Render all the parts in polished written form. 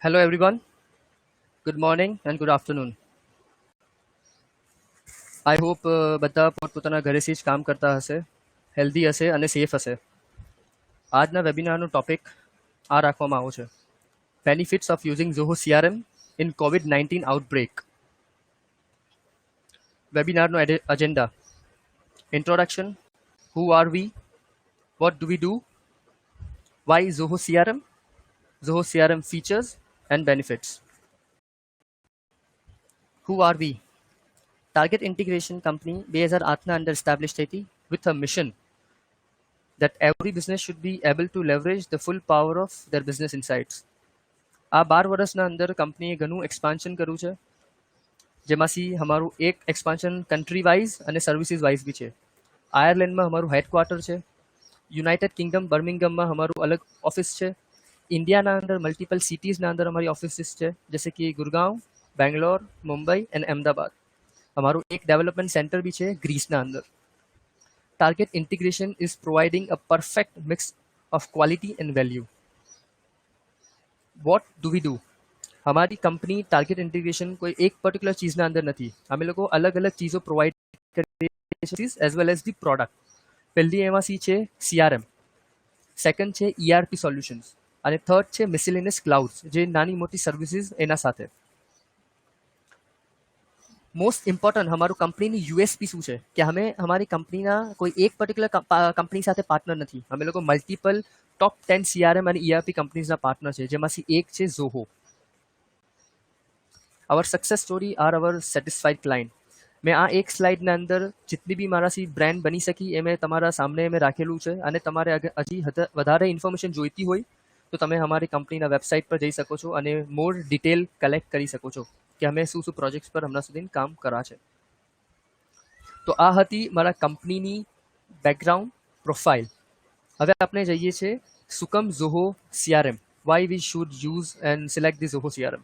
Hello everyone. Good morning and good afternoon. I hope બધા પોતપોતાના ઘરેથી જ કામ કરતા હશે, હેલ્ધી હશે અને સેફ હશે. આજના વેબિનારનો ટોપિક આ રાખવામાં આવ્યો છે. Benefits of using Zoho CRM in COVID-19 outbreak. વેબિનારનો agenda: introduction, who are we, what do we do, why Zoho CRM features and benefits. Who are we? Target Integration Company 2008ના અંદર established થઈ હતી with a mission that every business should be able to leverage the full power of their business insights. આ 12 વર્ષના અંદર કંપનીએ ઘણું expansion કર્યું છે, જેમાંથી અમારું એક એક્સપાન્શન કન્ટ્રી વાઇઝ અને સર્વિસીસ વાઇઝ બી છે. આયર્લેન્ડમાં અમારું હેડક્વાર્ટર છે, યુનાઇટેડ કિંગડમ બર્મિંગમમાં અમારું અલગ ઓફિસ છે, ઇન્ડિયાના અંદર મલ્ટિપલ સિટીઝના અંદર અમારી ઓફિસીસ છે, જैसे कि गुड़गांव, બેંગ્લોર, મુંબઈ અને અમદાવાદ. અમારું એક ડેવલપમેન્ટ સેન્ટર બી છે ગ્રીસના અંદર. Target Integration is providing a perfect mix of quality and value. What do we do? हमारी कंपनी टारगेट इंटीग्रेशन कोई एक पर्टिकुलर चीज़ના અંદર નથી. અમે લોકો અલગ અલગ ચીજો પ્રોવાઈડ કરીએ છીએ as well as the product. પહેલી એમાંથી છે CRM, સેકન્ડ છે ERP સોલ્યુશન્સ અને થર્ડ છે મિસેલેનિયસ ક્લાઉડ્સ, જે નાની મોટી સર્વિસીસ એના સાથે. મોસ્ટ ઇમ્પોર્ટન્ટ અમારું કંપનીની USP શું છે કે અમે અમારી કંપનીના કોઈ એક પર્ટિક્યુલર કંપની સાથે પાર્ટનર નથી. અમે લોકો મલ્ટિપલ ટોપ 10 CRM અને ERP કંપનીઝના પાર્ટનર છે, જેમાંથી એક છે Zoho. Our success story are our satisfied client. મેં આ એક સ્લાઇડના અંદર જેટલી બી મારાથી બ્રાન્ડ બની શકી એ મેં તમારા સામે મેં રાખેલું છે, અને તમારે હજી વધારે ઇન્ફોર્મેશન જોઈતી હોય તો તમે અમારી કંપનીના વેબસાઇટ પર જઈ શકો છો અને મોર ડિટેલ કલેક્ટ કરી શકો છો કે અમે શું શું પ્રોજેક્ટ્સ પર હમણાં સુધી કામ કર્યા છે. તો આ હતી મારા કંપનીની બેકગ્રાઉન્ડ પ્રોફાઇલ. હવે આપણે જઈએ છીએ સુકમ Zoho CRM, why we should use and select the Zoho CRM.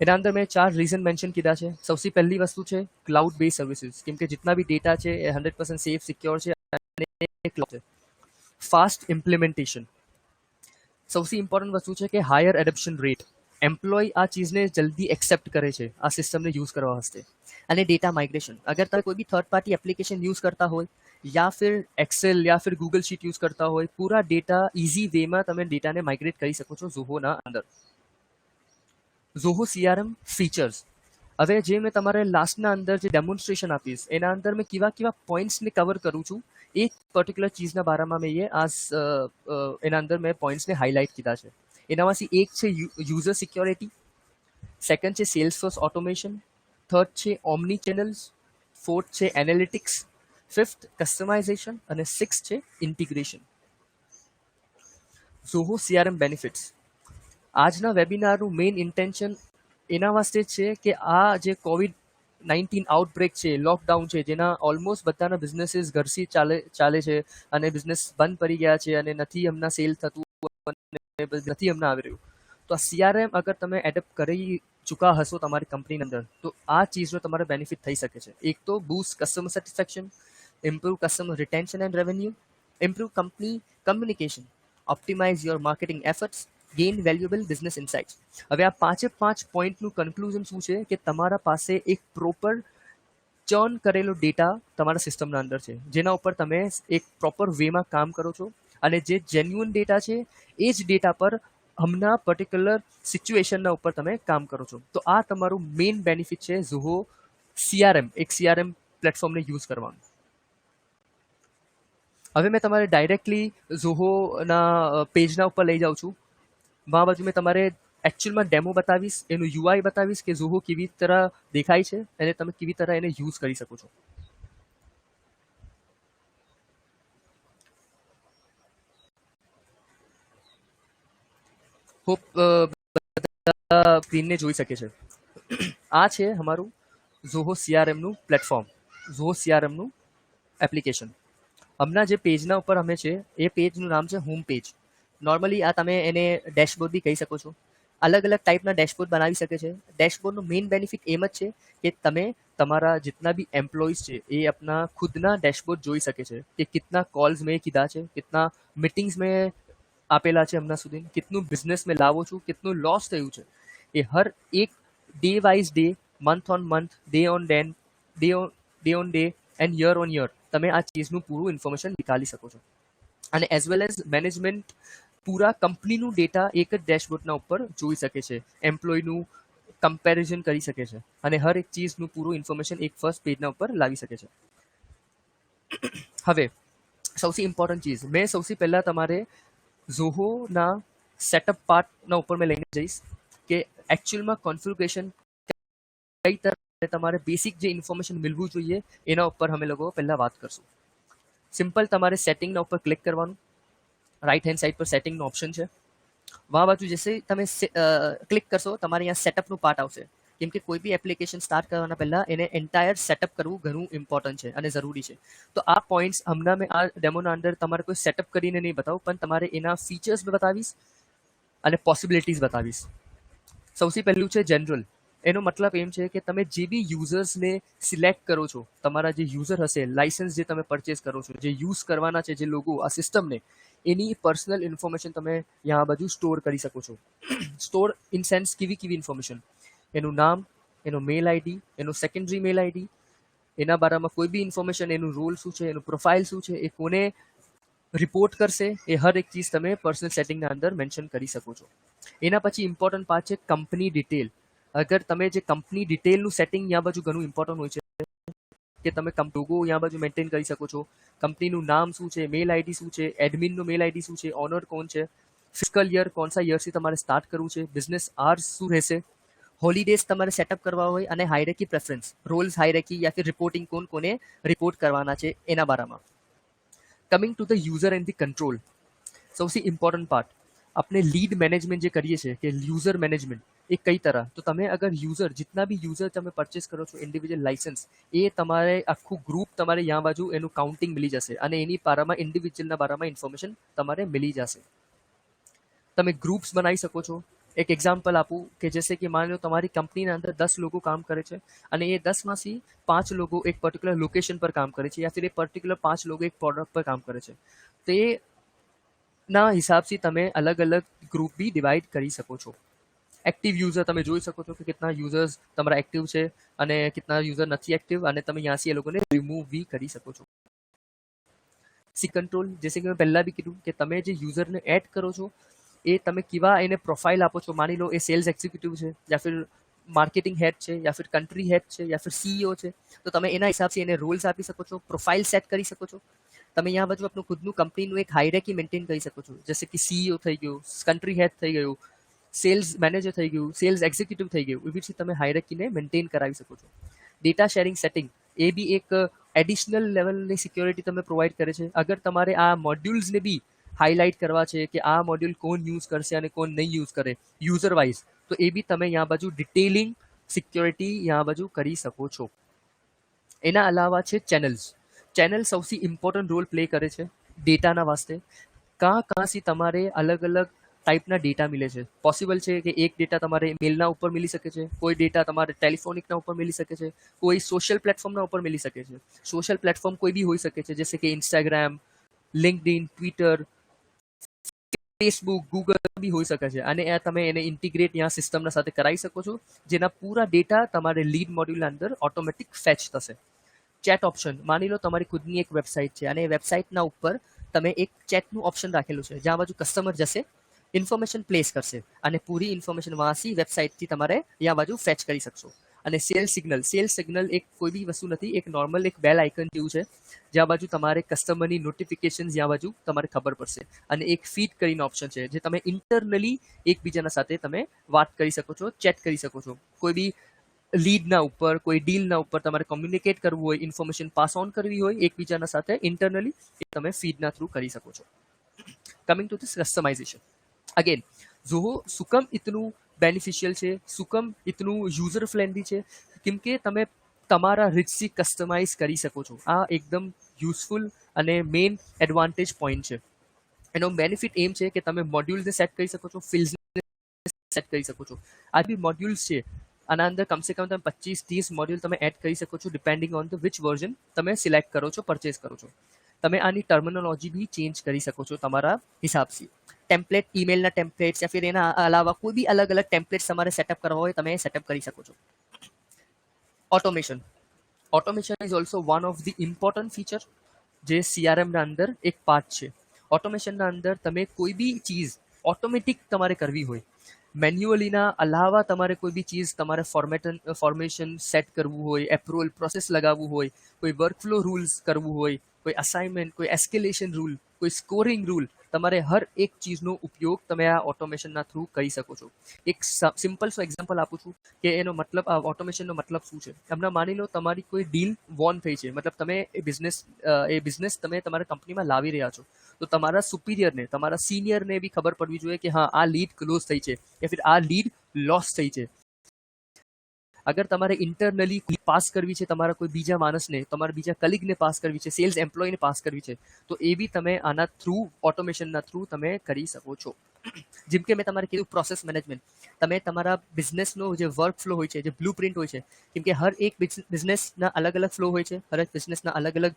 એના અંદર મેં 4 રીઝન મેન્શન કીધા છે. સૌથી પહેલી વસ્તુ છે ક્લાઉડ બેઝ સર્વિસીસ, કેમ કે જેટલા બી ડેટા છે એ 100% સેફ સિક્યોર છે અને ક્લાઉડ છે. Fast implementation. સૌથી ઇમ્પોર્ટન્ટ વસ્તુ છે કે હાયર એડપ્શન રેટ. એમ્પ્લોય આ ચીજને જલ્દી એક્સેપ્ટ કરે છે આ સિસ્ટમને યુઝ કરવા વાસ્તે. અને ડેટા માઇગ્રેશન. અગર તમે કોઈ બી થર્ડ પાર્ટી એપ્લિકેશન યુઝ કરતા હોય या फिर एक्सेल या फिर गूगल शीट यूज करता हो, पूरा डेटा इजी वे में તમે ડેટાને માઇગ્રેટ કરી શકો છો ઝોહોના અંદર. Zoho CRM features. હવે જે મેં તમારે લાસ્ટના અંદર જે ડેમોન્સ્ટ્રેશન આપીશ એના અંદર મેં કેવા કેવા પોઈન્ટ્સને કવર કરું છું, એક પર્ટિક્યુલર ચીજના બારામાં મેં એના અંદર મેં પોઈન્ટ્સને હાઇલાઇટ કીધા છે. એનામાંથી એક છે યુઝર સિક્યોરિટી, સેકન્ડ છે સેલ્સફોર્સ ઓટોમેશન, થર્ડ છે ઓમની ચેનલ્સ, ફોર્થ છે એનાલિટિક્સ, ફિફ્થ કસ્ટમાઇઝેશન અને સિક્સ્થ છે ઇન્ટિગ્રેશન. Zoho CRM benefits. આજના વેબિનારનું મેઇન ઇન્ટેન્શન એના વાસ્તે છે કે આ જે COVID-19 આઉટબ્રેક છે, લોકડાઉન છે, જેના ઓલમોસ્ટ બધાના બિઝનેસીસ ઘરથી ચાલે છે અને બિઝનેસ બંધ પડી ગયા છે અને નથી હમણાં સેલ થતું, નથી હમણાં આવી રહ્યું. તો આ CRM અગર તમે એડપ્ટ કરી ચૂકા હશો તમારી કંપનીની અંદર તો આ ચીજનો તમારે બેનિફિટ થઈ શકે છે. એક તો boost customer satisfaction, improve customer retention and revenue, improve company communication, optimize your marketing efforts, gain valuable business insights. હવે આ 5 પોઈન્ટનું કન્ક્લુઝન શું છે કે તમારા પાસે એક પ્રોપર ચર્ન કરેલો ડેટા તમારા સિસ્ટમના અંદર છે, જેના ઉપર તમે એક પ્રોપર વેમાં કામ કરો છો અને જે જેન્યુઅન ડેટા છે એ જ ડેટા પર હમણાં પર્ટિક્યુલર સિચ્યુએશનના ઉપર તમે કામ કરો છો. તો આ તમારું મેઇન બેનિફિટ છે ઝોહો CRM, એક CRM પ્લેટફોર્મને યુઝ કરવાનું. હવે મેં તમારે ડાયરેક્ટલી ઝોહોના પેજના ઉપર લઈ જાઉં છું. વहाँ बाजू में તમારે એકચ્યુઅલમાં ડેમો બતાવીશ, એનું UI બતાવીશ કે ઝોહો કેવી તરહ દેખાય છે અને તમે કેવી તરહ એને યુઝ કરી શકો છો. હોપ સ્ક્રીનને જોઈ શકે છે. આ છે અમારું ઝોહો CRMનું પ્લેટફોર્મ, ઝોહો CRMનું એપ્લિકેશન. હમણાં જે પેજના ઉપર અમે છે એ પેજનું નામ છે હોમ પેજ. નોર્મલી આ તમે એને ડેશબોર્ડ બી કહી શકો છો. અલગ અલગ ટાઈપના ડેશબોર્ડ બનાવી શકે છે. ડેશબોર્ડનું મેઇન બેનિફિટ એમ જ છે કે તમે તમારા जितना भी एम्प्लॉइज છે એ अपना खुदना डैशबोर्ड જોઈ શકે છે કે कितना कॉल्स में कीधा છે, कितना मीटिंग्स में આપેલા છે હમણાં સુધી, કેટલું બિઝનેસ મેં લાવો છું, કેટલું લોસ થયું છે, એ હર એક day wise day, month on month, day on day and year on year તમે આ ચીજનું પૂરું ઇન્ફોર્મેશન નીકાળી શકો છો. અને એઝ વેલ એઝ મેનેજમેન્ટ પૂરા કંપનીનું ડેટા એક જ ડેશબોર્ડના ઉપર જોઈ શકે છે, એમ્પ્લોયનું કમ્પેરિઝન કરી શકે છે અને હર એક ચીજનું પૂરું ઇન્ફોર્મેશન એક ફર્સ્ટ પેજના ઉપર લાવી શકે છે. હવે સૌથી ઇમ્પોર્ટન્ટ ચીજ, મેં સૌથી પહેલાં તમારે ઝોહોના સેટઅપ પાર્ટના ઉપર મેં લઈને જઈશ કે એકચ્યુઅલમાં કોન્ફિગરેશન કઈ તરફ તમારે બેસિક જે ઇન્ફોર્મેશન મળવું જોઈએ એના ઉપર અમે લોકો પહેલાં વાત કરશું. સિમ્પલ તમારે સેટિંગના ઉપર ક્લિક કરવાનું, રાઈટ હેન્ડ સાઈડ પર સેટિંગનો ઓપ્શન છે, વहाँ બાજુ જैसे તમે ક્લિક કરશો તમારે અહીંયા સેટઅપનું પાર્ટ આવશે, કેમ કે કોઈ બી એપ્લિકેશન સ્ટાર્ટ કરવાના પહેલાં એને એન્ટાયર સેટઅપ કરવું ઘણું ઇમ્પોર્ટન્ટ છે અને જરૂરી છે. તો આ પોઈન્ટ્સ હમણાં મેં આ ડેમોના અંદર તમારે કોઈ સેટઅપ કરીને નહીં બતાવું, પણ તમારે એના ફીચર્સ બતાવીશ અને પોસિબિલિટીઝ બતાવીશ. સૌથી પહેલું છે જનરલ. એનો મતલબ એમ છે કે તમે જે બી યુઝર્સને સિલેક્ટ કરો છો, તમારા જે યુઝર હશે, લાઇસન્સ જે તમે પરચેસ કરો છો, જે યુઝ કરવાના છે જે લોકો આ સિસ્ટમને, એની પર્સનલ ઇન્ફોર્મેશન તમે यहाँ બાજુ સ્ટોર કરી શકો છો. સ્ટોર ઇન સેન્સ કેવી ઇન્ફોર્મેશન, એનું નામ, એનો મેલ આઈડી, એનો સેકન્ડરી મેલ આઈડી, એના બારામાં કોઈ બી ઇન્ફોર્મેશન, એનું રોલ શું છે, એનું પ્રોફાઇલ શું છે, એ કોને રિપોર્ટ કરશે, એ હર એક ચીજ તમે પર્સનલ સેટિંગના અંદર મેન્શન કરી શકો છો. એના પછી ઇમ્પોર્ટન્ટ પાર્ટ છે કંપની ડિટેલ. અગર તમે જે કંપની ડિટેલનું સેટિંગ यहाँ બાજુ ઘણું ઇમ્પોર્ટન્ટ હોય છે કે તમે લોગો यहाँ બાજુ મેન્ટેન કરી શકો છો, કંપનીનું નામ શું છે, મેલ આઈડી શું છે, એડમિનનું મેલ આઈડી શું છે, ઓનર કોણ છે, ફિસ્કલ યર કોણ સા યરથી તમારે સ્ટાર્ટ કરવું છે, બિઝનેસ આર્સ શું રહેશે, હોલિડેઝ તમારે સેટઅપ કરવા હોય અને હાયરેકી પ્રેફરન્સ, રોલ્સ હાયરેકી યા ફિર રિપોર્ટિંગ કોને રિપોર્ટ કરવાના છે એના બારામાં. Coming to the user and the control, સૌથી ઇમ્પોર્ટન્ટ પાર્ટ, આપણે લીડ મેનેજમેન્ટ જે કરીએ છીએ કે યુઝર મેનેજમેન્ટ, એ કઈ તરહ, તો તમે અગર યુઝર जितना भी યુઝર તમે પરચેસ કરો છો ઇન્ડિવિજ્યુઅલ લાઇસન્સ, એ તમારે આખું ગ્રુપ તમારે यहाँ બાજુ એનું કાઉન્ટિંગ મળી જશે અને એની બારામાં ઇન્ડિવિજ્યુઅલના બારામાં ઇન્ફોર્મેશન તમારે મળી જશે. તમે ગ્રુપ્સ બનાવી શકો છો. એક એક્ઝામ્પલ આપું કે જैसे કે માની લો તમારી કંપનીના અંદર 10 લોકો કામ કરે છે અને એ 10માંથી 5 લોકો એક પર્ટિક્યુલર લોકેશન પર કામ કરે છે યા ફિર એ પર્ટિક્યુલર 5 લોકો એક પ્રોડક્ટ પર કામ કરે છે, તો એ ના હિસાબથી તમે અલગ અલગ ગ્રુપ બી ડિવાઈડ કરી શકો છો. એક્ટિવ યુઝર તમે જોઈ શકો છો કે કેટલા યુઝર્સ તમારા એક્ટિવ છે અને કેટલા યુઝર નથી એક્ટિવ, અને તમે ત્યાંથી એ લોકોને રિમૂવ બી કરી શકો છો. સી કંટ્રોલ, જેસે કે મેં પહેલાં બી કીધું કે તમે જે યુઝરને એડ કરો છો એ તમે કેવા એને પ્રોફાઇલ આપો છો. માની લો એ સેલ્સ એક્ઝિક્યુટિવ છે યા ફિર માર્કેટિંગ હેડ છે યા ફિર કન્ટ્રી હેડ છે યા ફિર સીઈઓ છે, તો તમે એના હિસાબથી એને રોલ્સ આપી શકો છો, પ્રોફાઇલ સેટ કરી શકો છો. તમે यहाँ બાજુ આપણું ખુદનું કંપનીનું એક હાયરાર્કી મેન્ટેન કરી શકો છો, જैसे કે સીઈઓ થઈ ગયું, કન્ટ્રી હેડ થઈ ગયું, સેલ્સ મેનેજર થઈ ગયું, સેલ્સ એક્ઝિક્યુટિવ થઈ ગયું, એવી રીતે તમે હાયરાર્કીને મેન્ટેન કરાવી શકો છો. ડેટા શેરિંગ સેટિંગ એ બી એક એડિશનલ લેવલની સિક્યોરિટી તમે પ્રોવાઈડ કરે છે. અગર તમારે આ મોડ્યુલ્સને બી હાઇલાઇટ કરવા છે કે આ મોડ્યુલ કોણ યુઝ કરશે અને કોણ નહીં યુઝ કરે યુઝર વાઇઝ, તો એ બી તમે यहाँ બાજુ ડિટેલિંગ સિક્યોરિટી यहाँ બાજુ કરી શકો છો. એના અલાવા છે ચેનલ્સ. ચેનલ સૌથી ઇમ્પોર્ટન્ટ રોલ પ્લે કરે છે ડેટાના વાસ્તે. કાંથી તમારે અલગ અલગ ટાઈપના ડેટા મિલે છે. પોસિબલ છે કે એક ડેટા તમારે મેલના ઉપર મિલી શકે છે, કોઈ ડેટા તમારે ટેલિફોનિકના ઉપર મિલી શકે છે, કોઈ સોશિયલ પ્લેટફોર્મના ઉપર મિલી શકે છે. સોશિયલ પ્લેટફોર્મ કોઈ બી હોઈ શકે છે, જैसे કે Instagram, LinkedIn, Twitter, Facebook, Google બી હોઈ શકે છે, અને આ તમે એને ઇન્ટિગ્રેટ ત્યાં સિસ્ટમના સાથે કરાવી શકો છો, જેના પૂરા ડેટા તમારે લીડ મોડ્યુલના અંદર ઓટોમેટિક ફેચ થશે. ચેટ ઓપ્શન, માની લો તમારી ખુદની એક વેબસાઇટ છે અને એ વેબસાઇટના ઉપર તમે એક ચેટનું ઓપ્શન રાખેલું છે, જ્યાં બાજુ કસ્ટમર જશે, ઇન્ફોર્મેશન પ્લેસ કરશે અને પૂરી ઇન્ફોર્મેશન વાંચી વેબસાઇટથી તમારે ત્યાં બાજુ ફેચ કરી શકશો. અને સેલ્સ સિગ્નલ એક કોઈ બી વસ્તુ નથી, એક નોર્મલ એક બેલ આઇકન જેવું છે, જ્યાં બાજુ તમારે કસ્ટમરની નોટિફિકેશન જ્યાં બાજુ તમારે ખબર પડશે. અને એક ફીડ કરીને ઓપ્શન છે, જે તમે ઇન્ટરનલી એકબીજાના સાથે તમે વાત કરી શકો છો, ચેટ કરી શકો છો. કોઈ બી લીડના ઉપર, કોઈ ડીલના ઉપર તમારે કોમ્યુનિકેટ કરવું હોય, ઇન્ફોર્મેશન પાસ ઓન કરવી હોય એકબીજાના સાથે ઇન્ટરનલી, એ તમે ફીડના થ્રુ કરી શકો છો. Coming to this customization, again Zoho સુકમ ઇતનું બેનિફિશિયલ છે, સુકમ ઇતનું યુઝર ફ્રેન્ડલી છે, કેમ કે તમે તમારા રીચથી કસ્ટમાઇઝ કરી શકો છો. આ એકદમ યુઝફુલ અને મેઇન એડવાન્ટેજ પોઈન્ટ છે. એનો બેનિફિટ એમ છે કે તમે મોડ્યુલ્સને સેટ કરી શકો છો, ફિલ્ડ્સને સેટ કરી શકો છો. આ બી મોડ્યુલ્સ છે, આના અંદર કમસે કમ તમે 25-30 મોડ્યુલ તમે એડ કરી શકો છો, depending on the which version તમે સિલેક્ટ કરો છો, પરચેસ કરો છો. તમે આની ટર્મિનોલોજી બી ચેન્જ કરી શકો છો તમારા હિસાબથી. ટેમ્પલેટ, ઈમેલના ટેમ્પલેટ્સ યા ફિર એના અલાવા કોઈ બી અલગ અલગ ટેમ્પલેટ્સ તમારે સેટઅપ કરવા હોય તમે સેટઅપ કરી શકો છો. Automation. Automation is also one of the important feature જે સીઆરએમના અંદર એક પાર્ટ છે. ઓટોમેશનના અંદર તમે કોઈ બી ચીઝ ઓટોમેટિક તમારે કરવી હોય, મેન્યુઅલીના અલાવા તમારે કોઈ બી ચીઝ તમારે ફોર્મેશન સેટ કરવું હોય, એપ્રુવલ પ્રોસેસ લગાવવું હોય, કોઈ વર્કફ્લો રૂલ્સ કરવું હોય, કોઈ અસાઇનમેન્ટ, કોઈ એસ્કેલેશન રૂલ, કોઈ સ્કોરિંગ રૂલ, તમારે હર એક ચીજનો ઉપયોગ તમે આ ઓટોમેશનના થ્રુ કરી શકો છો. એક સિમ્પલ સો એક્ઝામ્પલ આપું છું કે એનો મતલબ આ ઓટોમેશનનો મતલબ શું છે. હમણાં માની લો તમારી કોઈ ડીલ વોન થઈ છે, મતલબ તમે એ બિઝનેસ તમે તમારા કંપનીમાં લાવી રહ્યા છો, તો તમારા સુપિરિયરને, તમારા સિનિયરને બી ખબર પડવી જોઈએ કે હા આ લીડ ક્લોઝ થઈ છે યા ફિર આ લીડ લોસ થઈ છે. અગર તમારે ઇન્ટરનલી પાસ કરવી છે તમારા કોઈ બીજા માણસને, તમારા બીજા કલીગને પાસ કરવી છે, સેલ્સ એમ્પ્લોયને પાસ કરવી છે, તો એ બી તમે આના થ્રુ, ઓટોમેશનના થ્રુ તમે કરી શકો છો. જેમ કે મેં તમારે કીધું પ્રોસેસ મેનેજમેન્ટ, તમે તમારા બિઝનેસનો જે વર્ક ફ્લો હોય છે, જે બ્લુ પ્રિન્ટ હોય છે, કેમ કે હર એક બિઝનેસના અલગ અલગ ફ્લો હોય છે, હર એક બિઝનેસના અલગ અલગ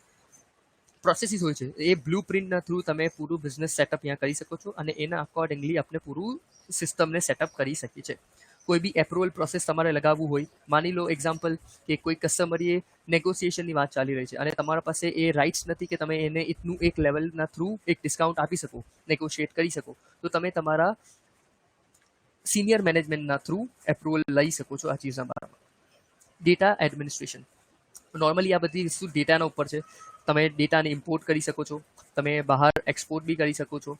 પ્રોસેસીસ હોય છે, એ બ્લુ પ્રિન્ટના થ્રુ તમે પૂરું બિઝનેસ સેટઅપ અહીંયા કરી શકો છો અને એના અકોર્ડિંગલી આપણે પૂરું સિસ્ટમને સેટઅપ કરી શકીએ છીએ. કોઈ બી એપ્રુવલ પ્રોસેસ તમારે લગાવવું હોય, માની લો એક્ઝામ્પલ કે કોઈ કસ્ટમરીએ નેગોશિએશનની વાત ચાલી રહી છે અને તમારા પાસે એ રાઇટ્સ નથી કે તમે એને એટલું એક લેવલના થ્રુ એક ડિસ્કાઉન્ટ આપી શકો, નેગોશિએટ કરી શકો, તો તમે તમારા સિનિયર મેનેજમેન્ટના થ્રુ એપ્રુવલ લઈ શકો છો આ ચીજના બારામાં. Data administration. નોર્મલી આ બધી વસ્તુ ડેટાના ઉપર છે. તમે ડેટાને ઇમ્પોર્ટ કરી શકો છો, તમે બહાર એક્સપોર્ટ બી કરી શકો છો.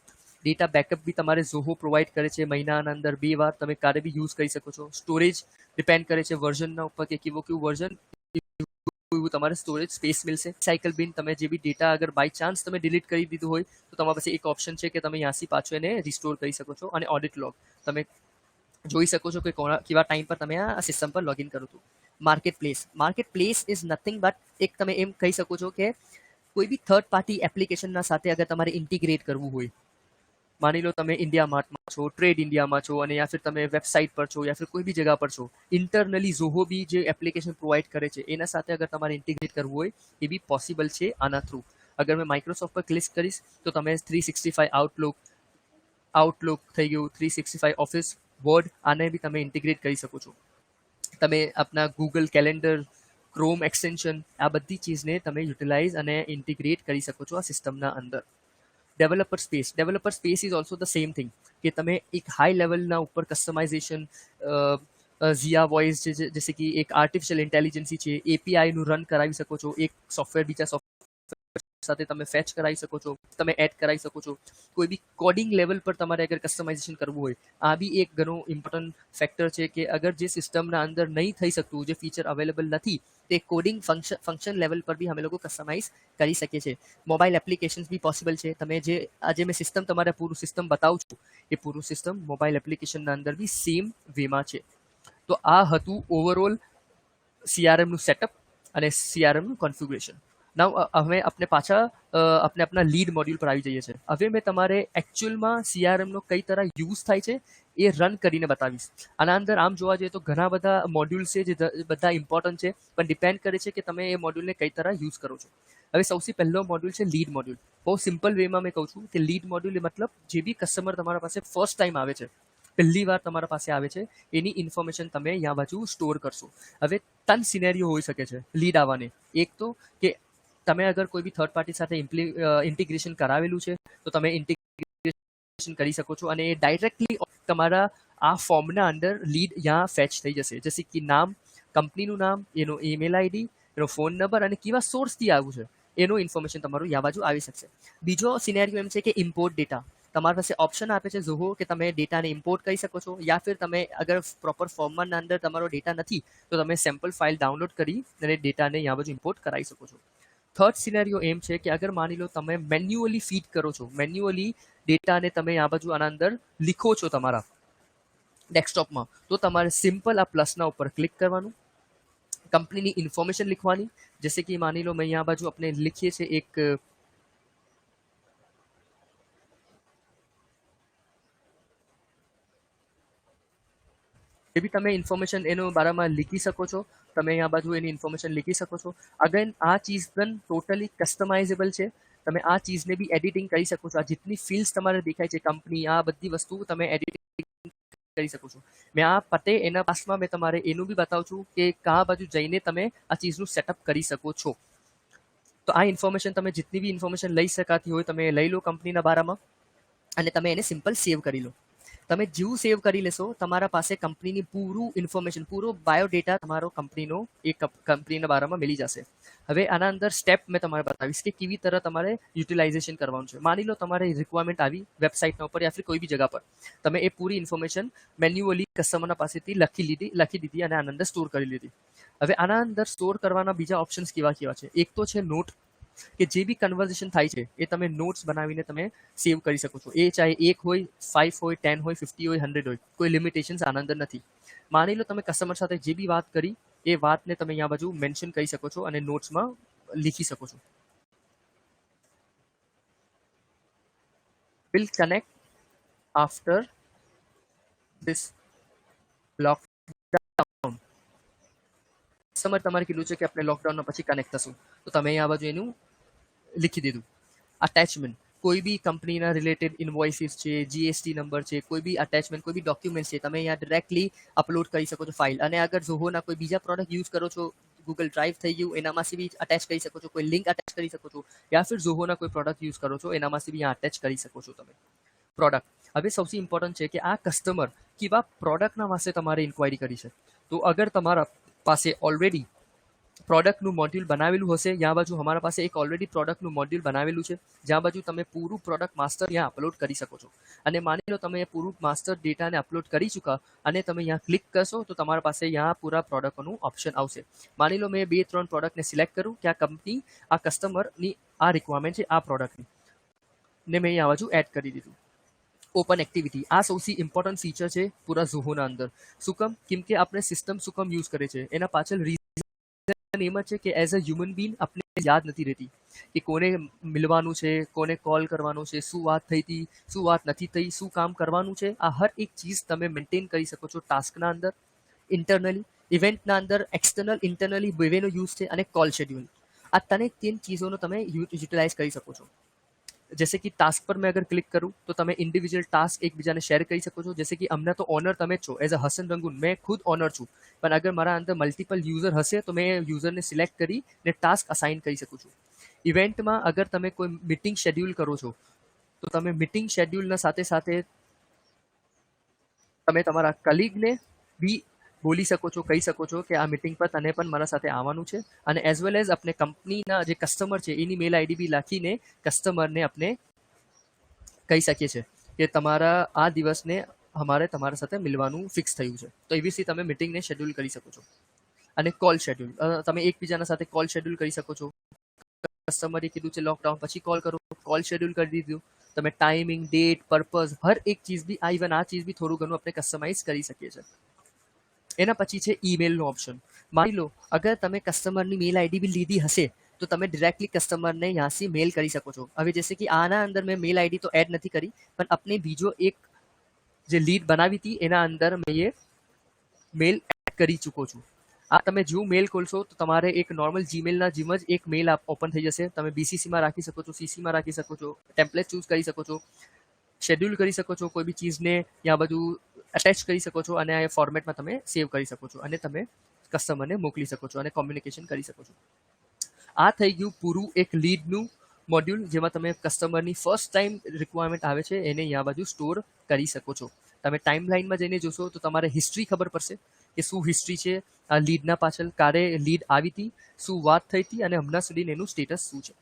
ડેટા બેકઅપ બી તમારે ઝોહો પ્રોવાઈડ કરે છે, મહિનાના અંદર 2 વાર તમે ક્યારે બી યુઝ કરી શકો છો. સ્ટોરેજ ડિપેન્ડ કરે છે વર્ઝનના ઉપર કે કેવું વર્ઝન, એવું તમારે સ્ટોરેજ સ્પેસ મળશે. સાયકલ બિન, તમે જે બી ડેટા અગર બાય ચાન્સ તમે ડિલીટ કરી દીધું હોય તો તમારા પાસે એક ઓપ્શન છે કે તમે ત્યાંથી પાછો એને રિસ્ટોર કરી શકો છો. અને ઓડિટ લોગ તમે જોઈ શકો છો કે કેવા ટાઈમ પર તમે આ સિસ્ટમ પર લોગિન કરો છો. Market place. Market place is nothing but એક તમે એમ કહી શકો છો કે કોઈ બી થર્ડ પાર્ટી એપ્લિકેશનના સાથે અગર તમારે ઇન્ટિગ્રેટ કરવું હોય, માની લો તમે ઇન્ડિયા માર્ટમાં છો, ટ્રેડ ઇન્ડિયામાં છો અને યા ફિર તમે વેબસાઇટ પર છો યા ફિર કોઈ બી જગા પર છો, ઇન્ટરનલી ઝોહો બી જે એપ્લિકેશન પ્રોવાઈડ કરે છે એના સાથે અગર તમારે ઇન્ટિગ્રેટ કરવું હોય એ બી પોસિબલ છે આના થ્રુ. અગર મેં માઇક્રોસોફ્ટ પર ક્લિક કરીશ તો તમે 365 આઉટલુક થઈ ગયું, 365 ઓફિસ, વર્ડ, આને બી તમે ઇન્ટિગ્રેટ કરી શકો છો. તમે આપના ગૂગલ કેલેન્ડર, ક્રોમ એક્સટેન્શન, આ બધી ચીજને તમે યુટિલાઇઝ અને ઇન્ટિગ્રેટ કરી શકો છો આ સિસ્ટમના અંદર. Developer space. Developer space is also the same thing કે તમે એક હાઈ લેવલના ઉપર કસ્ટમાઇઝેશન, ઝિયા વોઇસ જैसे कि એક આર્ટિફિશિયલ ઇન્ટેલિજન્સી છે, એપીઆઈનું રન કરાવી શકો છો, એક સોફ્ટવેર બીજા સોફ્ટવેર સાથે તમે ફેચ કરાવી શકો છો, તમે એડ કરાવી શકો છો. કોઈ બી કોડિંગ લેવલ પર તમારે અગર કસ્ટમાઇઝેશન કરવું હોય, આ બી એક ઘણું ઇમ્પોર્ટન્ટ ફેક્ટર છે કે અગર જે સિસ્ટમના અંદર નહીં થઈ શકતું, જે ફીચર અવેલેબલ નથી, તે કોડિંગ ફંક્શન લેવલ પર બી અમે લોકો કસ્ટમાઇઝ કરી શકીએ છીએ. મોબાઈલ એપ્લિકેશન્સ બી પોસિબલ છે. તમે જે આજે મેં સિસ્ટમ તમારે પૂરું સિસ્ટમ બતાવું છું એ પૂરું સિસ્ટમ મોબાઈલ એપ્લિકેશનના અંદર બી સેમ વેમાં છે. તો આ હતું ઓવરઓલ સીઆરએમનું સેટઅપ અને સીઆરએમનું કોન્ફિગ્યુરેશન. નાવ હવે આપણે પાછા આપણે આપણા લીડ મોડ્યુલ પર આવી જઈએ છીએ. હવે મેં તમારે એકચ્યુઅલમાં સીઆરએમનો કઈ તરહ યુઝ થાય છે એ રન કરીને બતાવીશ. આના અંદર આમ જોવા જઈએ તો ઘણા બધા મોડ્યુલ્સ છે જે બધા ઇમ્પોર્ટન્ટ છે, પણ ડિપેન્ડ કરે છે કે તમે એ મોડ્યુલને કઈ તરહ યુઝ કરો છો. હવે સૌથી પહેલો મોડ્યુલ છે લીડ મોડ્યુલ. બહુ સિમ્પલ વેમાં મેં કહું છું કે લીડ મોડ્યુલ એ મતલબ જે બી કસ્ટમર તમારા પાસે ફર્સ્ટ ટાઈમ આવે છે, પહેલી વાર તમારા પાસે આવે છે, એની ઇન્ફોર્મેશન તમે અહીંયા બાજુ સ્ટોર કરશો. હવે 3 સિનેરિયો હોઈ શકે છે લીડ આવવાને. એક તો કે તમે અગર કોઈ બી થર્ડ પાર્ટી સાથે ઇન્ટિગ્રેશન કરાવેલું છે તો તમે ઇન્ટિગ્રેશન કરી શકો છો અને એ ડાયરેક્ટલી તમારા આ ફોર્મના અંદર લીડ यहाँ ફેચ થઈ જશે. જैसे કે નામ, કંપનીનું નામ, એનો ઈમેલ આઈડી, એનો ફોન નંબર અને કેવા સોર્સથી આવ્યું છે એનો ઇન્ફોર્મેશન તમારું યા બાજુ આવી શકશે. બીજો સિનેરિયો એમ છે કે ઇમ્પોર્ટ ડેટા. તમારી પાસે ઓપ્શન આપે છે ઝોહો કે તમે ડેટાને ઇમ્પોર્ટ કરી શકો છો, યા ફિર તમે અગર પ્રોપર ફોર્મના અંદર તમારો ડેટા નથી તો તમે સેમ્પલ ફાઇલ ડાઉનલોડ કરી અને ડેટાને યા બાજુ ઇમ્પોર્ટ કરાવી શકો છો. થર્ડ સિનેરિયો એમ છે કે અગર માની લો તમે મેન્યુઅલી ફીડ કરો છો, મેન્યુઅલી ડેટાને તમે આ બાજુ આના અંદર લીખો છો તમારા ડેસ્કટોપમાં, તો તમારે સિમ્પલ આ પ્લસના ઉપર ક્લિક કરવાનું, કંપનીની ઇન્ફોર્મેશન लिखवानी. जैसे कि मानी लो मैं यहाँ बाजू अपने लिखिए से एक એ બી તમે ઇન્ફોર્મેશન એનો બારામાં લીખી શકો છો. તમે અહીંયા બાજુ એની ઇન્ફોર્મેશન લીખી શકો છો. અગેન આ ચીઝ પણ ટોટલી કસ્ટમાઇઝેબલ છે. તમે આ ચીજને બી એડિટિંગ કરી શકો છો. આ જેટલી ફિલ્ડ્સ તમારે દેખાય છે, કંપની, આ બધી વસ્તુ તમે એડિટિંગ કરી શકો છો. મેં આ પતે એના પાસમાં મેં તમારે એનું બી બતાવું છું કે કયા બાજુ જઈને તમે આ ચીજનું સેટઅપ કરી શકો છો. તો આ ઇન્ફોર્મેશન તમે જેટલી બી ઇન્ફોર્મેશન લઈ શકાતી હોય તમે લઈ લો કંપનીના બારામાં અને તમે એને સિમ્પલ સેવ કરી લો. તમે જેવું સેવ કરી લેશો તમારા પાસે કંપનીની પૂરું ઇન્ફોર્મેશન, પૂરો બાયોડેટા તમારો કંપનીનો એ કંપનીના બારામાં મળી જશે. હવે આના અંદર સ્ટેપ મેં તમારે બતાવીશ કે કેવી તરહ તમારે યુટિલાઇઝેશન કરવાનું છે. માની લો તમારે રિક્વાયરમેન્ટ આવી વેબસાઇટના ઉપર યા ફિર કોઈ બી જગા પર, તમે એ પૂરી ઇન્ફોર્મેશન મેન્યુઅલી કસ્ટમરના પાસેથી લખી દીધી અને આના અંદર સ્ટોર કરી લીધી. હવે આના અંદર સ્ટોર કરવાના બીજા ઓપ્શન્સ કેવા કેવા છે. એક તો છે નોટ, કે જે બી કન્વર્ઝેશન થાય છે એ તમે નોટ્સ બનાવીને તમે સેવ કરી શકો છો. એ ચાહે 1 હોય, 5 હોય, 10 હોય, 50 હોય, 100 હોય, કોઈ લિમિટેશન્સ આના અંદર નથી. માની લો તમે કસ્ટમર સાથે જે બી વાત કરી એ વાતને તમે અહીંયા બાજુ મેન્શન કરી શકો છો અને નોટ્સમાં લીખી શકો છો. Will connect after this lockdown. Customer તમારે કીધું છે કે આપણે લોકડાઉનના પછી કનેક્ટ થશું, તો તમે અહીંયા બાજુ એનું લીખી દીધું. અટેચમેન્ટ, કોઈ બી કંપનીના રિલેટેડ ઇન્વોઇસીસ છે, જીએસટી નંબર છે, કોઈ બી અટેચમેન્ટ, કોઈ બી ડોક્યુમેન્ટ છે, તમે અહીંયા ડાયરેક્ટલી અપલોડ કરી શકો છો ફાઇલ. અને અગર ઝોહોના કોઈ બીજા પ્રોડક્ટ યુઝ કરો છો, ગૂગલ ડ્રાઈવ થઈ ગયું, એનામાંથી બી અટેચ કરી શકો છો, કોઈ લિંક અટેચ કરી શકો છો, યા ફિર ઝોહોના કોઈ પ્રોડક્ટ યુઝ કરો છો એનામાંથી બી અટેચ કરી શકો છો તમે પ્રોડક્ટ. હવે સૌથી ઇમ્પોર્ટન્ટ છે કે આ કસ્ટમર કેવા પ્રોડક્ટના વાસ્તે તમારે ઇન્ક્વાયરી કરી છે. તો અગર તમારા પાસે ઓલરેડી પ્રોડક્ટનું મોડ્યુલ બનાવેલું હશે, જ્યાં બાજુ અમારા પાસે એક ઓલરેડી પ્રોડક્ટનું મોડ્યુલ બનાવેલું છે, જ્યાં બાજુ તમે પૂરું પ્રોડક્ટ માસ્ટર ત્યાં અપલોડ કરી શકો છો. અને માની લો તમે પૂરું માસ્ટર ડેટાને અપલોડ કરી ચૂકા અને તમે અહીંયા ક્લિક કરશો તો તમારા પાસે અહીંયા પૂરા પ્રોડક્ટનું ઓપ્શન આવશે. માની લો મેં 2-3 પ્રોડક્ટને સિલેક્ટ કરું કે આ કંપની, આ કસ્ટમરની આ રિક્વાયરમેન્ટ છે આ પ્રોડક્ટની, ને મેં અહીંયા બાજુ એડ કરી દીધું. ઓપન એક્ટિવિટી, આ સૌથી ઇમ્પોર્ટન્ટ ફીચર છે પૂરા ઝોહોના અંદર. શું કામ? કેમ કે આપણે સિસ્ટમ શું કામ યુઝ કરે છે એના પાછળ એમ જ છે કે એઝ અ હ્યુમન બીંગ આપણે યાદ નથી રહેતી કે કોને મિલવાનું છે, કોને કોલ કરવાનું છે, શું વાત થઈ હતી, શું વાત નથી થઈ, શું કામ કરવાનું છે. આ હર એક ચીજ તમે મેન્ટેન કરી શકો છો ટાસ્કના અંદર, ઇન્ટરનલી, ઇવેન્ટના અંદર, એક્સટર્નલ, ઇન્ટરનલી બેનો યુઝ છે અને કોલ શેડ્યુલ. આ ત્રણ ચીજોનો તમે યુટિલાઇઝ કરી શકો છો. जैसे कि टास्क पर मैं अगर क्लिक करूं तो તમે ઇન્ડિવિજ્યુઅલ ટાસ્ક એકબીજાને શેર કરી શકો છો. जैसे कि હમણાં તો ઓનર તમે જ છો એઝ અ હસન રંગૂન, મેં ખુદ ઓનર છું, પણ અગર મારા અંદર મલ્ટિપલ યુઝર હશે તો મેં યુઝરને સિલેક્ટ કરીને ટાસ્ક અસાઇન કરી શકું છું. ઇવેન્ટમાં અગર તમે કોઈ મીટિંગ શેડ્યુલ કરો છો તો તમે મીટિંગ શેડ્યુલના સાથે સાથે તમે તમારા કલીગને બી બોલી શકો છો, કહી શકો છો કે આ મીટિંગ પર તને પણ મારા સાથે આવવાનું છે. અને એઝ વેલ એઝ આપણે કંપનીના જે કસ્ટમર છે એની મેલ આઈડી બી લખીને કસ્ટમરને આપણે કહી શકીએ છીએ કે તમારા આ દિવસને અમારે તમારા સાથે મિલવાનું ફિક્સ થયું છે. તો એવી રીતે તમે મીટિંગને શેડ્યુલ કરી શકો છો. અને કોલ શેડ્યુલ, તમે એકબીજાના સાથે કોલ શેડ્યુલ કરી શકો છો. કસ્ટમરે કીધું છે લોકડાઉન પછી કોલ કરો, કોલ શેડ્યુલ કરી દીધું. તમે ટાઈમિંગ, ડેટ, પર્પઝ, હર એક ચીજ બી આ ઇવન આ ચીજ બી થોડું ઘણું આપણે કસ્ટમાઇઝ કરી શકીએ છીએ. એના પછી છે ઈમેલનો ઓપ્શન. માની લો અગર તમે કસ્ટમરની મેલ આઈડી બી લીધી હશે તો તમે ડાયરેક્ટલી કસ્ટમરને યાંથી મેલ કરી શકો છો. હવે જैसे कि આના અંદર મેં મેલ આઈડી તો એડ નથી કરી, પણ આપણે બીજો એક જે લીડ બનાવી હતી એના અંદર મેં એ મેલ એડ કરી ચૂકો છું. આ તમે જેવું મેલ ખોલશો તો તમારે એક નોર્મલ જીમેલના જેમ જ એક મેલ ઓપન થઈ જશે. તમે બીસીસીમાં રાખી શકો છો, સીસીમાં રાખી શકો છો, ટેમ્પલેટ ચૂઝ કરી શકો છો, શેડ્યુલ કરી શકો છો, કોઈ બી ચીજને યા બધું અટેચ કરી શકો છો અને આ ફોર્મેટમાં તમે સેવ કરી શકો છો અને તમે કસ્ટમરને મોકલી શકો છો અને કોમ્યુનિકેશન કરી શકો છો. આ થઈ ગયું પૂરું એક લીડનું મોડ્યુલ, જેમાં તમે કસ્ટમરની ફર્સ્ટ ટાઈમ રિક્વાયરમેન્ટ આવે છે એને અહીંયા બાજુ સ્ટોર કરી શકો છો. તમે ટાઈમ લાઈનમાં જઈને જોશો તો તમારે હિસ્ટ્રી ખબર પડશે કે શું હિસ્ટ્રી છે આ લીડના પાછળ, ક્યારે લીડ આવી હતી, શું વાત થઈ હતી અને હમણાં સુધી એનું સ્ટેટસ શું છે.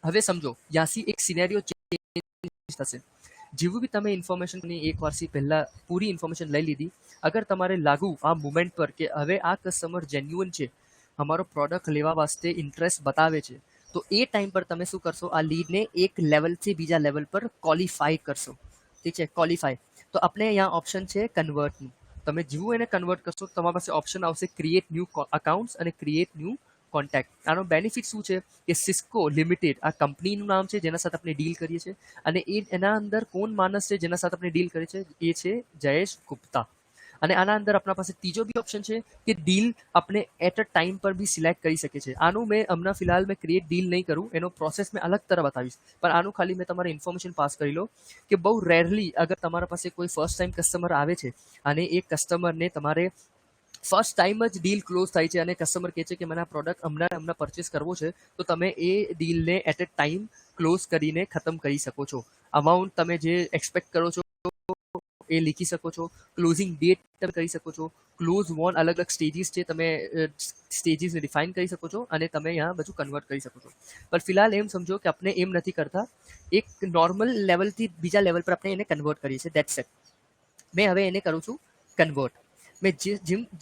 હવે સમજો યાસી એક સિનેરિયો ચેન્જ થશે. જેવું બી તમે ઇન્ફોર્મેશનની એક વર્ષથી પહેલાં પૂરી ઇન્ફોર્મેશન લઈ લીધી, અગર તમારે લાગુ આ મુમેન્ટ પર કે હવે આ કસ્ટમર જેન્યુઅન છે, અમારો પ્રોડક્ટ લેવા વાસ્તે ઇન્ટરેસ્ટ બતાવે છે, તો એ ટાઈમ પર તમે શું કરશો, આ લીડને એક લેવલથી બીજા લેવલ પર ક્વોલિફાય કરશો. ઠીક છે, ક્વોલિફાય. તો આપણે અહીંયા ઓપ્શન છે કન્વર્ટનું. તમે જેવું એને કન્વર્ટ કરશો તમારા પાસે ઓપ્શન આવશે ક્રિએટ ન્યૂ અકાઉન્ટ્સ અને ક્રિએટ ન્યૂ કોન્ટેક્ટ. આનો બેનિફિટ શું છે કે સિસ્કો લિમિટેડ આ કંપનીનું નામ છે જેના સાથે આપણે ડીલ કરીએ છીએ, અને એના અંદર કોણ માણસ છે જેના સાથે આપણે ડીલ કરીએ છીએ, એ છે જયેશ ગુપ્તા. અને આના અંદર આપણા પાસે ત્રીજો બી ઓપ્શન છે કે ડીલ આપણે એટ અ ટાઈમ પર બી સિલેક્ટ કરી શકે છે. આનું મેં હમણાં ફિલહાલ મેં ક્રિએટ ડીલ નહીં કરું, એનો પ્રોસેસ મેં અલગ તરફ બતાવીશ, પણ આનું ખાલી મેં તમારે ઇન્ફોર્મેશન પાસ કરી લો કે બહુ રેરલી અગર તમારા પાસે કોઈ ફર્સ્ટ ટાઈમ કસ્ટમર આવે છે અને એ કસ્ટમરને તમારે ફર્સ્ટ ટાઈમ જ ડીલ ક્લોઝ થાય છે અને કસ્ટમર કહે છે કે મને આ પ્રોડક્ટ હમણાં પરચેસ કરવો છે, તો તમે એ ડીલને એટ એ ટાઈમ ક્લોઝ કરીને ખતમ કરી શકો છો. અમાઉન્ટ તમે જે એક્સપેક્ટ કરો છો એ લીખી શકો છો, ક્લોઝિંગ ડેટ તમે કરી શકો છો, ક્લોઝ વોન અલગ અલગ સ્ટેજીસ છે, તમે સ્ટેજીસને ડિફાઇન કરી શકો છો અને તમે અહીંયા બધું કન્વર્ટ કરી શકો છો. પણ ફિલહાલ એમ સમજો કે આપણે એમ નથી કરતા, એક નોર્મલ લેવલથી બીજા લેવલ પર આપણે એને કન્વર્ટ કરીએ છીએ, દેટ્સ ઇટ. મેં હવે એને કરું છું કન્વર્ટ. મેં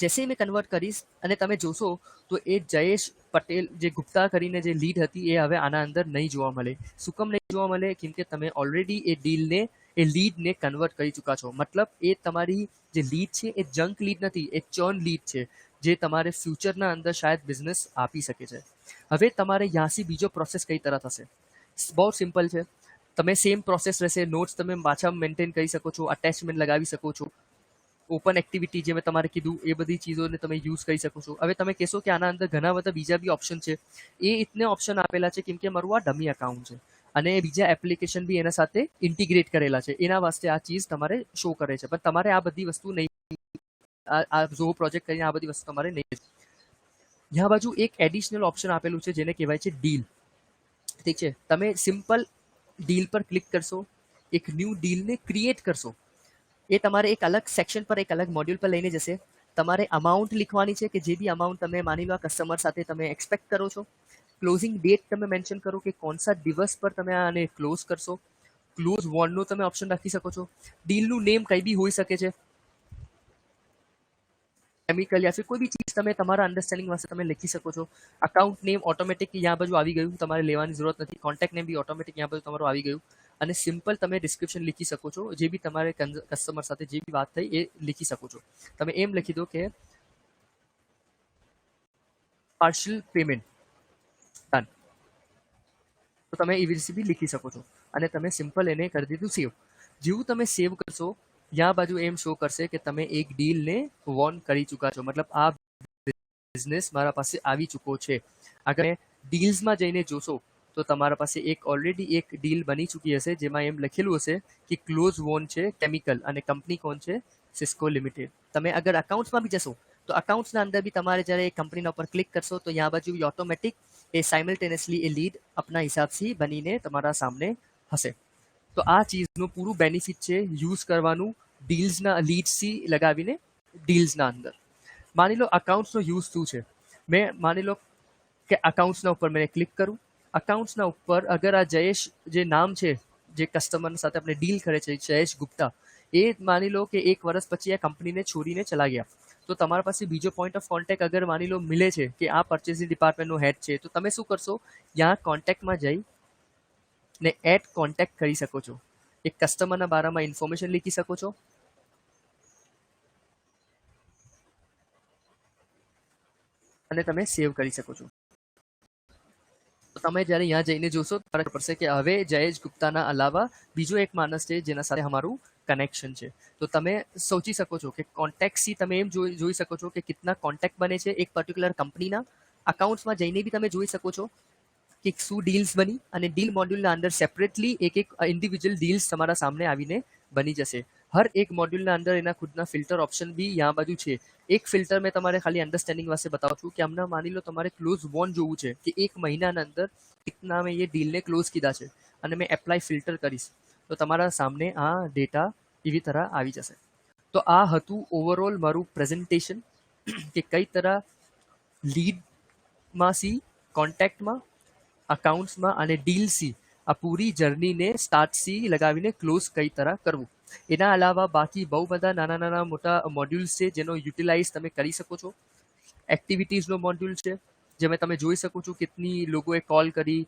જैसे મેં કન્વર્ટ કરીશ અને તમે જોશો તો એ જયેશ પટેલ જે ગુપ્તા કરીને જે લીડ હતી એ હવે આના અંદર નહીં જોવા મળે. શું કેમ નહીં જોવા મળે? કેમ કે તમે ઓલરેડી એ ડીલને એ લીડને કન્વર્ટ કરી ચૂકા છો. મતલબ એ તમારી જે લીડ છે એ જંક લીડ નથી, એ ચર્ન લીડ છે જે તમારે ફ્યુચરના અંદર શાયદ બિઝનેસ આપી શકે છે. હવે તમારે ત્યાંથી બીજો પ્રોસેસ કઈ તરહ થશે? બહુ સિમ્પલ છે. તમે સેમ પ્રોસેસ રહેશે, નોટ્સ તમે પાછા મેન્ટેન કરી શકો છો, અટેચમેન્ટ લગાવી શકો છો, ઓપન એક્ટિવિટી જે મેં તમારે કીધું એ બધી ચીજોને તમે યુઝ કરી શકો છો. હવે તમે કહેશો કે આના અંદર ઘણા બધા બીજા બી ઓપ્શન છે, એ ઇતને ઓપ્શન આપેલા છે કેમ કે મારું આ ડમી અકાઉન્ટ છે અને બીજા એપ્લિકેશન બી એના સાથે ઇન્ટિગ્રેટ કરેલા છે, એના વાસ્તે આ ચીજ તમારે શો કરે છે. પણ તમારે આ બધી વસ્તુ નહીં, આ ઝો પ્રોજેક્ટ કરીને આ બધી વસ્તુ તમારે નહીં. यहाँ बाजू एक एडिशनल ऑप्शन आपेलू है जेने कहेवाय छे डील. ठीक है, તમે સિમ્પલ ડીલ પર ક્લિક કરશો, એક ન્યૂ ડીલને ક્રિએટ કરશો, એ તમારે એક અલગ સેક્શન પર એક અલગ મોડ્યુલ પર લઈને જશે. તમારે અમાઉન્ટ લીખવાની છે કે જે બી અમાઉન્ટ તમે માની લો આ કસ્ટમર સાથે તમે એક્સપેક્ટ કરો છો. ક્લોઝિંગ ડેટ તમે મેન્શન કરો કે કોણ સા દિવસ પર તમે આને ક્લોઝ કરશો. ક્લોઝ વોનનું તમે ઓપ્શન રાખી શકો છો. ડીલનું નેમ કંઈ બી હોઈ શકે છે, કેમિકલ યા ફિર કોઈ બી ચીજ તમે તમારા અન્ડરસ્ટેન્ડિંગ વાસ્તે તમે લખી શકો છો. અકાઉન્ટ નેમ ઓટોમેટિક यहाँ बाजू આવી ગયું, તમારે લેવાની જરૂરત નથી. કોન્ટેક્ટ નેમ બી ઓટોમેટિક यहाँ बाजू તમારું આવી ગયું અને સિમ્પલ તમે ડિસ્ક્રિપ્શન લીખી શકો છો, જે બી તમારે કસ્ટમર સાથે જે બી વાત થઈ એ લીખી શકો છો. તમે એમ લખી દો કે પાર્શિયલ પેમેન્ટ ડન, તો તમે એવી રીતે બી લીખી શકો છો અને તમે સિમ્પલ એને કરી દીધું સેવ. જેવું તમે સેવ કરશો यहाँ बाजू एम शो करશે કે તમે એક ડીલને વોન કરી ચૂકા છો, મતલબ આ બિઝનેસ મારા પાસે આવી ચૂકો છે. અગર ડીલ્સમાં જઈને જોશો તો તમારા પાસે એક ઓલરેડી એક ડીલ બની ચૂકી હશે જેમાં એમ લખેલું હશે કે ક્લોઝ વોન છે કેમિકલ અને કંપની કોણ છે? Cisco limited. તમે અગર અકાઉન્ટ્સમાં બી જશો તો અકાઉન્ટ્સના અંદર બી તમારે જ્યારે એ કંપનીના ઉપર ક્લિક કરશો તો यहाँ बाजू બી ઓટોમેટિક એ સાયમલ્ટેનિયસલી એ લીડ આપના હિસાબથી બનીને તમારા સામે હશે. તો આ ચીજનું પૂરું બેનિફિટ છે યુઝ કરવાનું ડીલ્સના લીડ્સથી લગાવીને ડીલ્સના અંદર. માની લો અકાઉન્ટ્સનો યુઝ શું છે? મેં માની લો કે અકાઉન્ટ્સના ઉપર મેં ક્લિક કરું, અકાઉન્ટ્સના ઉપર અગર આ જયેશ જે નામ છે જે કસ્ટમર સાથે આપણે ડીલ કરે છે જયેશ ગુપ્તા, એ માની લો કે એક વર્ષ પછી આ કંપનીને છોડીને ચલા ગયા, તો તમારા પાસે બીજો પોઈન્ટ ઓફ કોન્ટેક્ટ અગર માની લો મિલે છે કે આ પરચેસિંગ ડિપાર્ટમેન્ટનો હેડ છે, તો તમે શું કરશો? ત્યાં કોન્ટેક્ટમાં જઈ ને એડ કોન્ટેક્ટ કરી શકો છો. એક કસ્ટમરના બારામાં ઇન્ફોર્મેશન લીખી શકો છો અને તમે સેવ કરી શકો છો. તો તમે જ્યારે यहाँ જઈને જોશો તમારે ખબર પડશે કે હવે જયેશ ગુપ્તાના અલાવા બીજો એક માણસ છે જેના સાથે અમારું કનેક્શન છે. તો તમે સોચી શકો છો કે કોન્ટેક્ટથી તમે એમ જોઈ શકો છો કે કેટલા કોન્ટેક્ટ બને છે એક પર્ટિક્યુલર કંપનીના. અકાઉન્ટ્સમાં જઈને બી તમે જોઈ શકો છો કે શું ડીલ્સ બની અને ડીલ મોડ્યુલના અંદર સેપરેટલી એક એક ઇન્ડિવિજ્યુઅલ ડીલ્સ તમારા સામે આવીને બની જશે. હર એક મોડ્યુલના અંદર એના ખુદના ફિલ્ટર ઓપ્શન બી यहाँ बाजू છે. એક ફિલ્ટર મેં તમારે ખાલી અન્ડરસ્ટેન્ડિંગ વાસ્તે બતાવું છું કે હમણાં માની લો તમારે ક્લોઝ વોન જોવું છે કે એક મહિનાના અંદર કિતના મેં એ ડીલને ક્લોઝ કીધા છે અને મેં એપ્લાય ફિલ્ટર કરીશ તો તમારા સામે આ ડેટા એવી તરહ આવી જશે. તો આ હતું ઓવરઓલ મારું પ્રેઝન્ટેશન કે કઈ તરહ લીડમાંથી કોન્ટેક્ટમાં, અકાઉન્ટ્સમાં અને ડીલથી આ પૂરી જર્નીને સ્ટાર્ટથી લગાવીને ક્લોઝ કઈ તરહ કરવું. એના અલાવા બાકી બહુ બધા નાના નાના મોટા મોડ્યુલ્સ છે જેનો યુટિલાઇઝ તમે કરી શકો છો. એક્ટિવિટીઝનો મોડ્યુલ છે જેમાં તમે જોઈ શકો છો કેટલી લોકોએ કોલ કરી,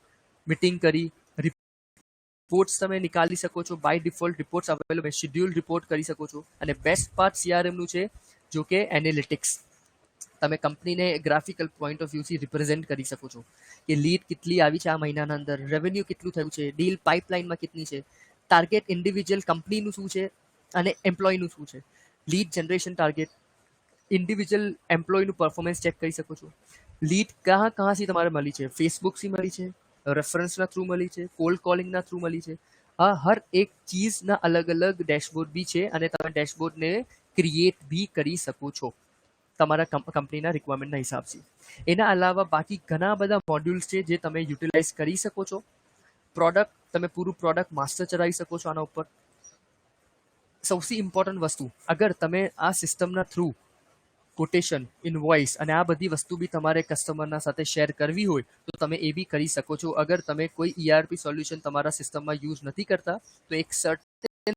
મીટિંગ કરી, રિપોર્ટ્સ તમે નિકાલી શકો છો. By default reports available, schedule report કરી શકો છો. અને બેસ્ટ પાર્ટ સીઆરએમનું છે જો કે એનાલિટિક્સ. તમે કંપનીને ગ્રાફિકલ પોઈન્ટ ઓફ વ્યૂથી રિપ્રેઝેન્ટ કરી શકો છો કે લીડ કેટલી આવી છે આ મહિનાના અંદર, રેવન્યુ કેટલું થયું છે, ડીલ પાઇપલાઇનમાં કેટલી છે, ટાર્ગેટ ઇન્ડિવિજ્યુઅલ કંપનીનું શું છે અને એમ્પ્લોયનું શું છે. લીડ જનરેશન ટાર્ગેટ, ઇન્ડિવિજ્યુઅલ એમ્પ્લોયનું પરફોર્મન્સ ચેક કરી શકો છો. લીડ કહાંથી તમારે મળી છે, ફેસબુકથી મળી છે, રેફરન્સના થ્રુ મળી છે, કોલ્ડ કોલિંગના થ્રુ મળી છે. આ હર એક ચીઝના અલગ અલગ ડેશબોર્ડ બી છે અને તમે ડેશબોર્ડને ક્રિએટ બી કરી શકો છો તમારા કંપનીના રિક્વાયરમેન્ટના હિસાબથી. એના અલાવા બાકી ઘણા બધા મોડ્યુલ્સ છે જે તમે યુટિલાઇઝ કરી શકો છો. પ્રોડક્ટ, તમે પૂરું પ્રોડક્ટ માસ્ટર ચલાવી શકો છો આના ઉપર. સૌથી ઇમ્પોર્ટન્ટ વસ્તુ, અગર તમે આ સિસ્ટમના થ્રુ કોટેશન, ઇનવોઇસ અને આ બધી વસ્તુ બી તમારે કસ્ટમરના સાથે શેર કરવી હોય તો તમે એ બી કરી શકો છો. અગર તમે કોઈ ERP સોલ્યુશન તમારા સિસ્ટમમાં યુઝ નથી કરતા તો એક સર્ટેન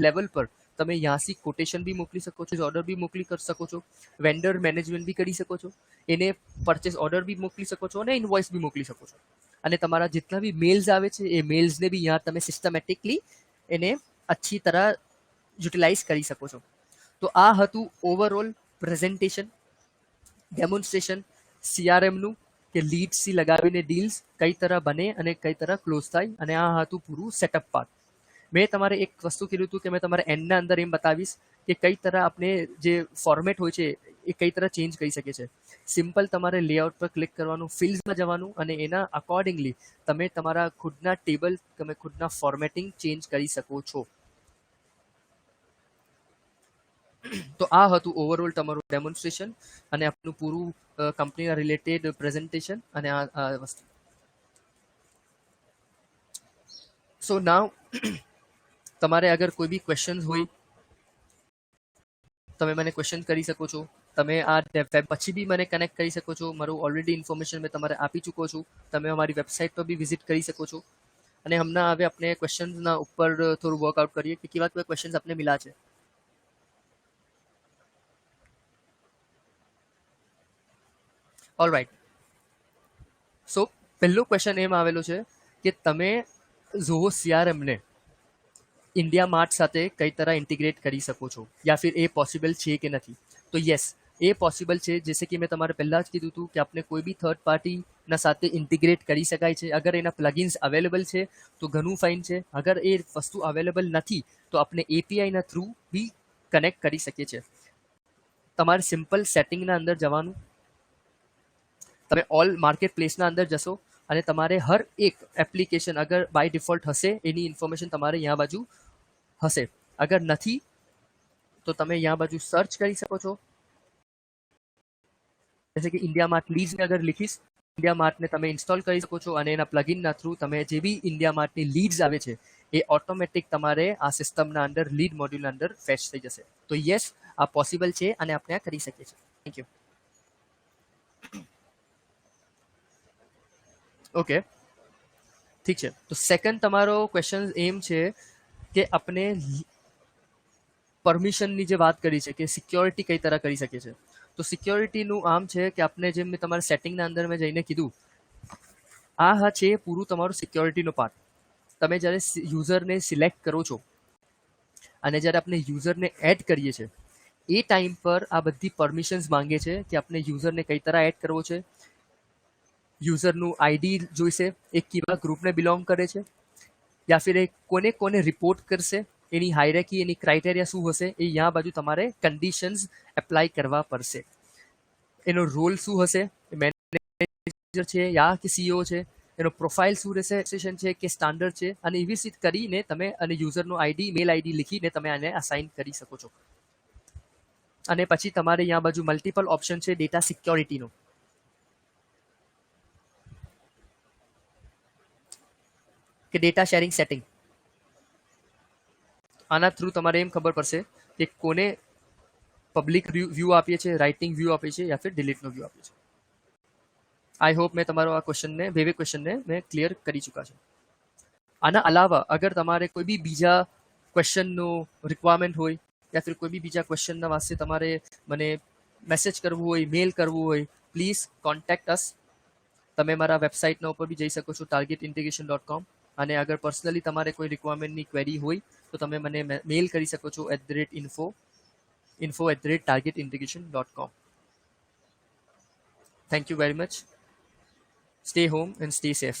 લેવલ પર તમે ત્યાંથી કોટેશન બી મોકલી શકો છો, ઓર્ડર બી મોકલી શકો છો, વેન્ડર મેનેજમેન્ટ બી કરી શકો છો, એને પરચેસ ઓર્ડર બી મોકલી શકો છો અને ઇનવોઇસ બી મોકલી શકો છો. અને તમારા જેટલા બી મેલ્સ આવે છે એ મેલ્સને બી ત્યાં તમે સિસ્ટમેટિકલી એને અચ્છી તરહ યુટિલાઇઝ કરી શકો છો. તો આ હતું ઓવરઓલ પ્રેઝન્ટેશન, ડેમોન્સ્ટ્રેશન CRMનું કે લીડ્સથી લગાવીને ડીલ્સ કઈ તરહ બને અને કઈ તરહ ક્લોઝ થાય, અને આ હતું પૂરું સેટઅપ પાર્ટ. મેં તમારે એક વસ્તુ કીધું હતું કે મેં તમારે એન્ડના અંદર એમ બતાવીશ કે કઈ તરહ આપણે જે ફોર્મેટ હોય છે એ કઈ તરહ ચેન્જ કરી શકે છે. સિમ્પલ તમારે લેઆઉટ પર ક્લિક કરવાનું, ફિલ્ડ્સમાં જવાનું અને એના અકોર્ડિંગલી તમે તમારા ખુદના ટેબલ, તમે ખુદના ફોર્મેટિંગ ચેન્જ કરી શકો છો. તો આ હતું ઓવરઓલ તમારું ડેમોન્સ્ટ્રેશન અને આપણું પૂરું કંપનીના રિલેટેડ પ્રેઝન્ટેશન અને આ વસ્તુ. સો નાવ તમારે અગર કોઈ બી ક્વેશ્ચન્સ હોય તમે મને ક્વેશ્ચન કરી શકો છો. તમે આ વેબ પછી બી મને કનેક્ટ કરી શકો છો. મારું ઓલરેડી ઇન્ફોર્મેશન મેં તમારે આપી ચૂકો છું. તમે અમારી વેબસાઇટ પર બી વિઝિટ કરી શકો છો. અને હમણાં હવે આપણે ક્વેશ્ચન્સના ઉપર થોડું વર્કઆઉટ કરીએ કે કેવા કેવા ક્વેશ્ચન્સ આપણે મિલા છે. ઓલરાઈટ. સો પહેલો ક્વેશ્ચન એમ આવેલો છે કે તમે ઝોહો CRMને ઇન્ડિયા માર્ટ સાથે કઈ તરહ ઇન્ટિગ્રેટ કરી શકો છો યા ફિર એ પોસિબલ છે કે નથી. તો યસ, એ પોસિબલ છે. જैसे કે મેં તમારે પહેલાં જ કીધું હતું કે આપણે કોઈ બી થર્ડ પાર્ટીના સાથે ઇન્ટિગ્રેટ કરી શકાય છે. અગર એના પ્લગિન્સ અવેલેબલ છે તો ઘણું ફાઇન છે. અગર એ વસ્તુ અવેલેબલ નથી તો આપણે APIના થ્રુ બી કનેક્ટ કરી શકીએ છીએ. તમારે સિમ્પલ સેટિંગના અંદર જવાનું, તમે ઓલ માર્કેટ પ્લેસના અંદર જશો અને તમારે હર એક એપ્લિકેશન અગર બાય ડિફોલ્ટ હશે એની ઇન્ફોર્મેશન તમારે यहाँ બાજુ હશે. અગર નથી તો તમે यहाँ બાજુ સર્ચ કરી શકો છો. जैसे कि इंडिया मार्ट लीड्स में अगर लिखीશ इंडिया मार्टને તમે ઇન્સ્ટોલ કરી શકો છો અને એના પ્લગઇનના થ્રુ તમે જે બી ઇન્ડિયા માર્ટની લીડ્સ આવે છે એ ઓટોમેટિક તમારે આ સિસ્ટમના અંદર લીડ મોડ્યુલના અંદર ફેચ થઈ જશે. તો યસ, આ પોસિબલ છે અને આપણે આ કરી શકીએ છીએ. Thank you. ઓકે, ઠીક છે. તો સેકન્ડ તમારો ક્વેશ્ચન એમ છે કે આપણે પરમિશનની જે વાત કરી છે કે સિક્યોરિટી કઈ તરહ કરી શકીએ છીએ. તો સિક્યોરિટીનું આમ છે કે આપણે જેમ મેં તમારા સેટિંગના અંદર મેં જઈને કીધું, આ છે પૂરું તમારું સિક્યોરિટીનો પાર્ટ. તમે જ્યારે યુઝરને સિલેક્ટ કરો છો અને જ્યારે આપણે યુઝરને એડ કરીએ છીએ એ ટાઈમ પર આ બધી પરમિશન્સ માંગે છે કે આપણે યુઝરને કઈ તરહ એડ કરવો છે, યુઝરનું આઈડી જોઈશે, એ કેવા ગ્રુપને બિલોંગ કરે છે યા ફિર એ કોને કોને રિપોર્ટ કરશે, એની હાયરાર્કી, એની ક્રાઇટેરિયા શું હશે, એ यहाँ બાજુ તમારે કન્ડિશન્સ એપ્લાય કરવા પડશે. એનો રોલ શું હશે, મેનેજર છે યા કે CEO છે, એનો પ્રોફાઇલ શું રહેશે, સેશન છે કે સ્ટાન્ડર્ડ છે, અને એવી રીતે કરીને તમે અને યુઝરનો આઈડી, મેલ આઈડી લીખીને તમે આને અસાઇન કરી શકો છો. અને પછી તમારે यहाँ બાજુ મલ્ટિપલ ઓપ્શન છે ડેટા સિક્યોરિટીનો. કે ડેટા શેરિંગ સેટિંગ. આના થ્રુ તમારે એમ ખબર પડશે કે કોને પબ્લિક વ્યૂ આપીએ છીએ, રાઇટિંગ વ્યૂ આપીએ છીએ યા ફિર ડિલીટનો વ્યૂ આપીએ છીએ. આઈ હોપ મેં તમારો આ ક્વેશ્ચનને, બે ક્વેશ્ચનને મેં ક્લિયર કરી ચૂકા છું. આના અલાવા અગર તમારે કોઈ બી બીજા ક્વેશ્ચનનો રિક્વાયરમેન્ટ હોય યા ફિર કોઈ બી બીજા ક્વેશ્ચનના વાસ્તે તમારે મને મેસેજ કરવું હોય, મેલ કરવું હોય, પ્લીઝ કોન્ટેક્ટ અસ. તમે મારા વેબસાઇટના ઉપર બી જઈ શકો છો targetintegration.com. અને અગર પર્સનલી તમારે કોઈ રિક્વાયરમેન્ટની ક્વેરી હોય તો તમે મને મેલ કરી શકો છો info@targetintegration.com. Thank you very much. Stay home and stay safe.